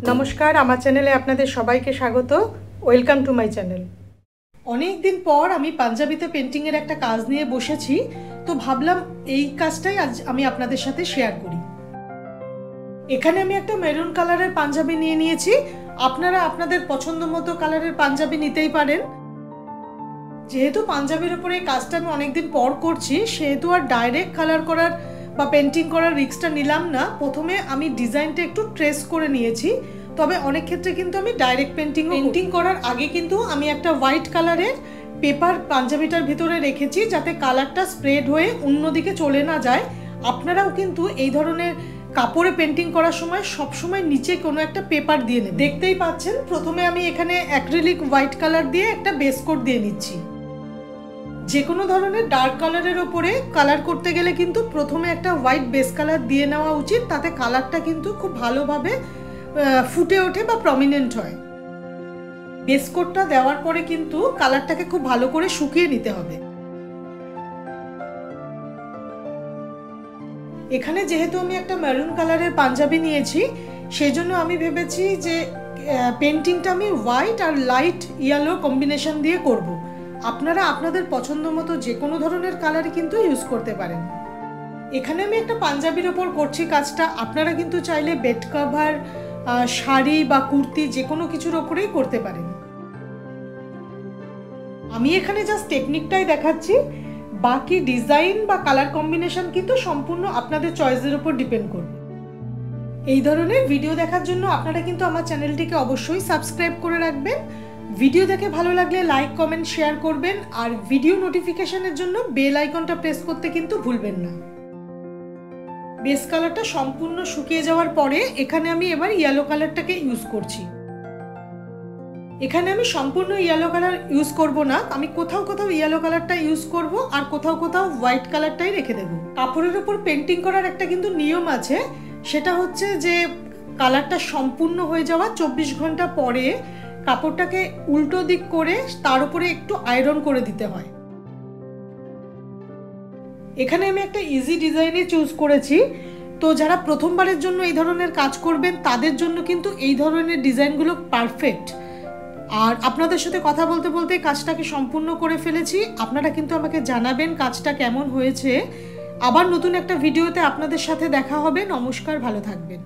नमस्कार आमार चैनेले आपनादेर सबाइके स्वागत। Welcome to my channel. अनेक दिन पर आमी पांजाबिते पेंटिंगेर एकटा काज निये बसेछि, तो भाबलाम एई काजटाई आज आमी आपनादेर साथे शेयार करी। एखाने आमी एकटा मेरुन कालारेर पांजाबी निये नियेछि। आपनारा आपनादेर पछंद मतो कालारेर पांजाबी नितेई पारेन। जेहेतु पांजाबिर उपरे काजटा आमी अनेक दिन पर करछि, सेहेतु आर डायरेक्ट कालार करार বা পেন্টিং করার রিস্কটা নিলাম না। প্রথমে আমি ডিজাইনটা একটু ট্রেস করে নিয়েছি, তবে অনেক ক্ষেত্রে কিন্তু আমি ডাইরেক্ট পেন্টিং করার আগে কিন্তু আমি একটা হোয়াইট কালারের পেপার পাঞ্জাবিটার ভিতরে রেখেছি, যাতে কালারটা স্প্রেড হয়ে অন্যদিকে চলে না যায়। আপনারাও কিন্তু এই ধরনের কাপড়ে পেন্টিং করার সময় সব সময় নিচে কোনো একটা পেপার দিয়ে নেবেন। দেখতেই পাচ্ছেন প্রথমে আমি এখানে অ্যাক্রিলিক হোয়াইট কালার দিয়ে একটা বেস কোট দিয়ে নিচ্ছি। যে কোনো ধরনের ডার্ক কালারের উপরে কালার করতে গেলে কিন্তু প্রথমে একটা হোয়াইট বেস কালার দিয়ে নেওয়া উচিত, তাতে কালারটা কিন্তু খুব ভালোভাবে ফুটে ওঠে বা প্রমিনেন্ট হয়। বেস কোটটা দেওয়ার পরে কিন্তু কালারটাকে খুব ভালো করে শুকিয়ে নিতে হবে। এখানে যেহেতু আমি একটা মেরুন কালারের পাঞ্জাবি নিয়েছি, সেজন্য আমি ভেবেছি যে পেন্টিংটা আমি হোয়াইট আর লাইট ইয়েলো কম্বিনেশন দিয়ে করব। আপনারা আপনাদের পছন্দ মতো যে কোনো ধরনের কালারই কিন্তু ইউজ করতে পারেন। এখানে আমি একটা পাঞ্জাবির ওপর করছি কাজটা। আপনারা কিন্তু চাইলে বেড কভার, শাড়ি বা কুর্তি যে কোনো কিছুর ওপরেই করতে পারেন। আমি এখানে জাস্ট টেকনিকটাই দেখাচ্ছি, বাকি ডিজাইন বা কালার কম্বিনেশন কিন্তু সম্পূর্ণ আপনাদের চয়েসের উপর ডিপেন্ড করবে। এই ধরনের ভিডিও দেখার জন্য আপনারা কিন্তু আমার চ্যানেলটিকে অবশ্যই সাবস্ক্রাইব করে রাখবেন। ভিডিও দেখে ভালো লাগলে লাইক, কমেন্ট, শেয়ার করবেন, আর ভিডিও নোটিফিকেশনের জন্য বেল আইকনটা প্রেস করতে কিন্তু ভুলবেন না। বেস কালারটা সম্পূর্ণ শুকিয়ে যাওয়ার পরে এখানে আমি এবার ইয়েলো কালারটাকে ইউজ করছি। এখানে আমি সম্পূর্ণ ইয়েলো কালার ইউজ করব না, আমি কোথাও কোথাও ইয়েলো কালারটা ইউজ করব আর কোথাও কোথাও হোয়াইট কালারটাই রেখে দেব। কাপড়ের উপর পেন্টিং করার একটা কিন্তু নিয়ম আছে, সেটা হচ্ছে যে কালারটা সম্পূর্ণ হয়ে যাওয়া 24 ঘন্টা পরে কাপড়টাকে উল্টো দিক করে তার উপরে একটু আয়রন করে দিতে হয়। এখানে আমি একটা ইজি ডিজাইনে চুজ করেছি, তো যারা প্রথমবারের জন্য এই ধরনের কাজ করবেন তাদের জন্য কিন্তু এই ধরনের ডিজাইনগুলো পারফেক্ট। আর আপনাদের সাথে কথা বলতে বলতে কাজটাকে সম্পূর্ণ করে ফেলেছি। আপনারা কিন্তু আমাকে জানাবেন কাজটা কেমন হয়েছে। আবার নতুন একটা ভিডিওতে আপনাদের সাথে দেখা হবে। নমস্কার, ভালো থাকবেন।